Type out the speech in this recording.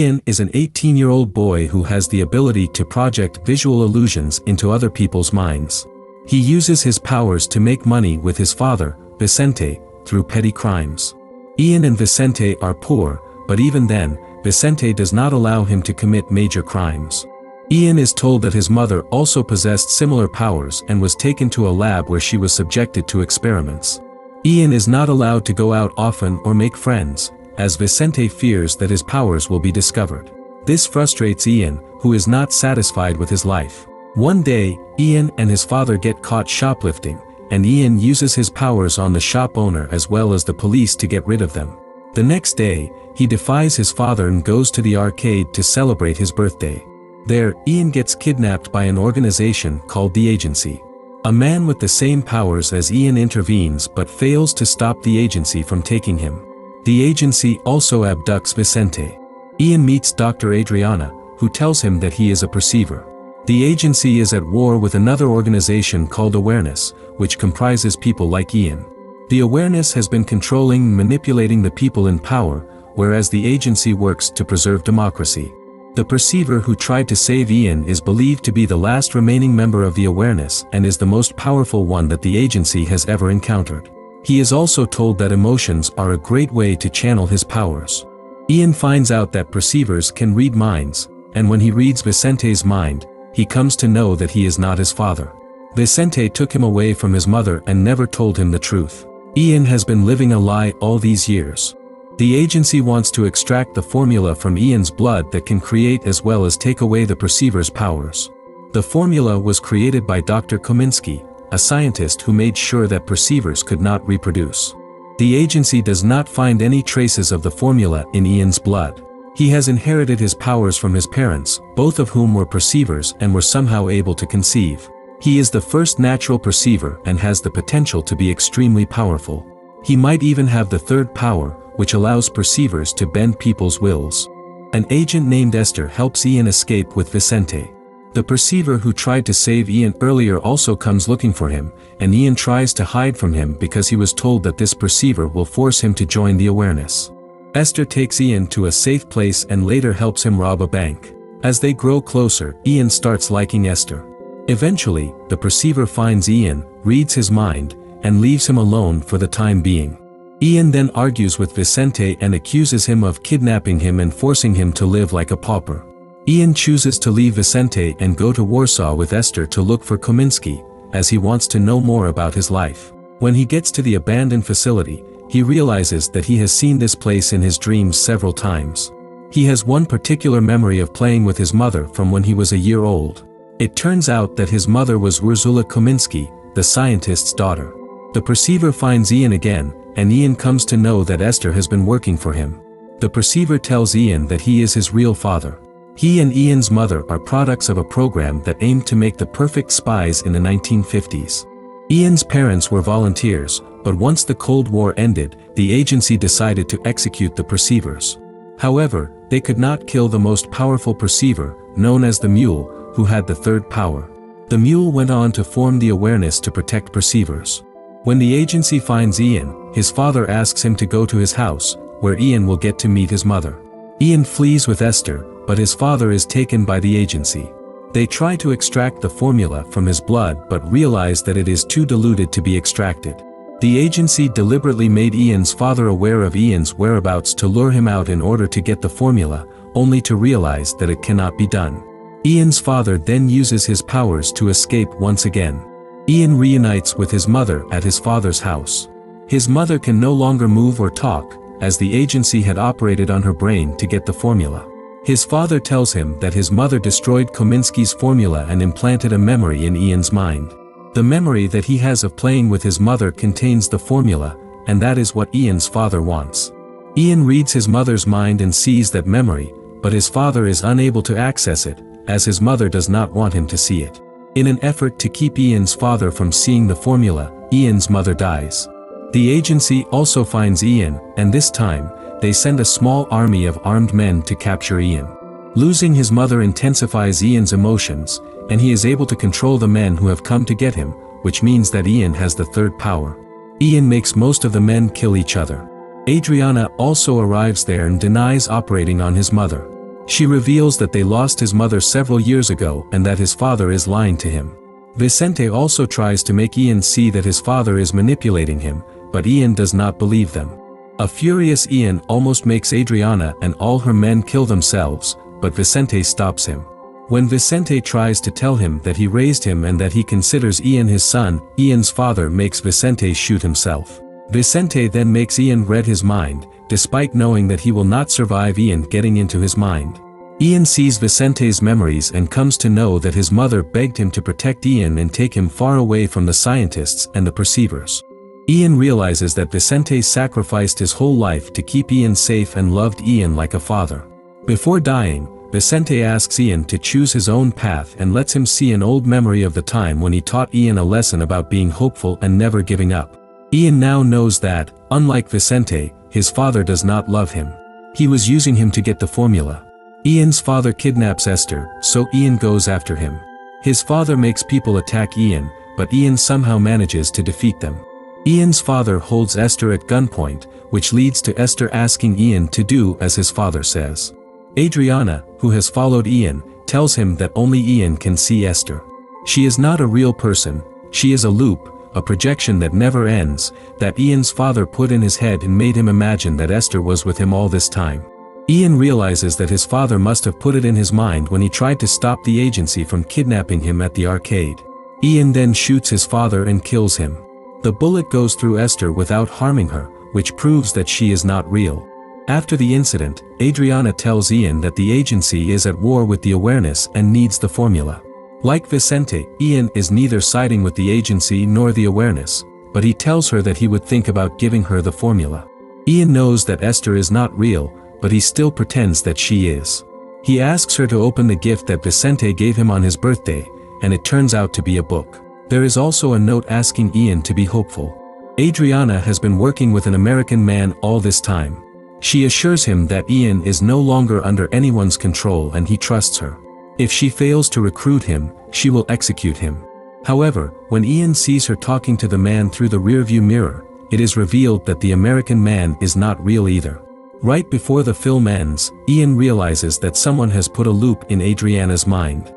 Ian is an 18-year-old boy who has the ability to project visual illusions into other people's minds. He uses his powers to make money with his father, Vicente, through petty crimes. Ian and Vicente are poor, but even then, Vicente does not allow him to commit major crimes. Ian is told that his mother also possessed similar powers and was taken to a lab where she was subjected to experiments. Ian is not allowed to go out often or make friends, as Vicente fears that his powers will be discovered. This frustrates Ian, who is not satisfied with his life. One day, Ian and his father get caught shoplifting, and Ian uses his powers on the shop owner as well as the police to get rid of them. The next day, he defies his father and goes to the arcade to celebrate his birthday. There, Ian gets kidnapped by an organization called the Agency. A man with the same powers as Ian intervenes but fails to stop the Agency from taking him. The Agency also abducts Vicente. Ian meets Dr. Adriana, who tells him that he is a perceiver. The Agency is at war with another organization called Awareness, which comprises people like Ian. The Awareness has been controlling and manipulating the people in power, whereas the Agency works to preserve democracy. The perceiver who tried to save Ian is believed to be the last remaining member of the Awareness and is the most powerful one that the Agency has ever encountered. He is also told that emotions are a great way to channel his powers. Ian finds out that perceivers can read minds, and when he reads Vicente's mind, he comes to know that he is not his father. Vicente took him away from his mother and never told him the truth. Ian has been living a lie all these years. The Agency wants to extract the formula from Ian's blood that can create as well as take away the perceiver's powers. The formula was created by Dr. Kominsky, a scientist who made sure that perceivers could not reproduce. The Agency does not find any traces of the formula in Ian's blood. He has inherited his powers from his parents, both of whom were perceivers and were somehow able to conceive. He is the first natural perceiver and has the potential to be extremely powerful. He might even have the third power, which allows perceivers to bend people's wills. An agent named Esther helps Ian escape with Vicente. The perceiver who tried to save Ian earlier also comes looking for him, and Ian tries to hide from him because he was told that this perceiver will force him to join the Awareness. Esther takes Ian to a safe place and later helps him rob a bank. As they grow closer, Ian starts liking Esther. Eventually, the perceiver finds Ian, reads his mind, and leaves him alone for the time being. Ian then argues with Vicente and accuses him of kidnapping him and forcing him to live like a pauper. Ian chooses to leave Vicente and go to Warsaw with Esther to look for Kominsky, as he wants to know more about his life. When he gets to the abandoned facility, he realizes that he has seen this place in his dreams several times. He has one particular memory of playing with his mother from when he was a year old. It turns out that his mother was Ursula Kominsky, the scientist's daughter. The perceiver finds Ian again, and Ian comes to know that Esther has been working for him. The perceiver tells Ian that he is his real father. He and Ian's mother are products of a program that aimed to make the perfect spies in the 1950s. Ian's parents were volunteers, but once the Cold War ended, the Agency decided to execute the perceivers. However, they could not kill the most powerful perceiver, known as the Mule, who had the third power. The Mule went on to form the Awareness to protect perceivers. When the Agency finds Ian, his father asks him to go to his house, where Ian will get to meet his mother. Ian flees with Esther, but his father is taken by the Agency. They try to extract the formula from his blood but realize that it is too diluted to be extracted. The Agency deliberately made Ian's father aware of Ian's whereabouts to lure him out in order to get the formula, only to realize that it cannot be done. Ian's father then uses his powers to escape once again. Ian reunites with his mother at his father's house. His mother can no longer move or talk, as the Agency had operated on her brain to get the formula. His father tells him that his mother destroyed Kominsky's formula and implanted a memory in Ian's mind. The memory that he has of playing with his mother contains the formula, and that is what Ian's father wants. Ian reads his mother's mind and sees that memory, but his father is unable to access it, as his mother does not want him to see it. In an effort to keep Ian's father from seeing the formula, Ian's mother dies. The Agency also finds Ian, and this time, they send a small army of armed men to capture Ian. Losing his mother intensifies Ian's emotions, and he is able to control the men who have come to get him, which means that Ian has the third power. Ian makes most of the men kill each other. Adriana also arrives there and denies operating on his mother. She reveals that they lost his mother several years ago and that his father is lying to him. Vicente also tries to make Ian see that his father is manipulating him, but Ian does not believe them. A furious Ian almost makes Adriana and all her men kill themselves, but Vicente stops him. When Vicente tries to tell him that he raised him and that he considers Ian his son, Ian's father makes Vicente shoot himself. Vicente then makes Ian read his mind, despite knowing that he will not survive Ian getting into his mind. Ian sees Vicente's memories and comes to know that his mother begged him to protect Ian and take him far away from the scientists and the perceivers. Ian realizes that Vicente sacrificed his whole life to keep Ian safe and loved Ian like a father. Before dying, Vicente asks Ian to choose his own path and lets him see an old memory of the time when he taught Ian a lesson about being hopeful and never giving up. Ian now knows that, unlike Vicente, his father does not love him. He was using him to get the formula. Ian's father kidnaps Esther, so Ian goes after him. His father makes people attack Ian, but Ian somehow manages to defeat them. Ian's father holds Esther at gunpoint, which leads to Esther asking Ian to do as his father says. Adriana, who has followed Ian, tells him that only Ian can see Esther. She is not a real person, she is a loop, a projection that never ends, that Ian's father put in his head and made him imagine that Esther was with him all this time. Ian realizes that his father must have put it in his mind when he tried to stop the agency from kidnapping him at the arcade. Ian then shoots his father and kills him. The bullet goes through Esther without harming her, which proves that she is not real. After the incident, Adriana tells Ian that the agency is at war with the awareness and needs the formula. Like Vicente, Ian is neither siding with the agency nor the awareness, but he tells her that he would think about giving her the formula. Ian knows that Esther is not real, but he still pretends that she is. He asks her to open the gift that Vicente gave him on his birthday, and it turns out to be a book. There is also a note asking Ian to be hopeful. Adriana has been working with an American man all this time. She assures him that Ian is no longer under anyone's control and he trusts her. If she fails to recruit him, she will execute him. However, when Ian sees her talking to the man through the rearview mirror, it is revealed that the American man is not real either. Right before the film ends, Ian realizes that someone has put a loop in Adriana's mind.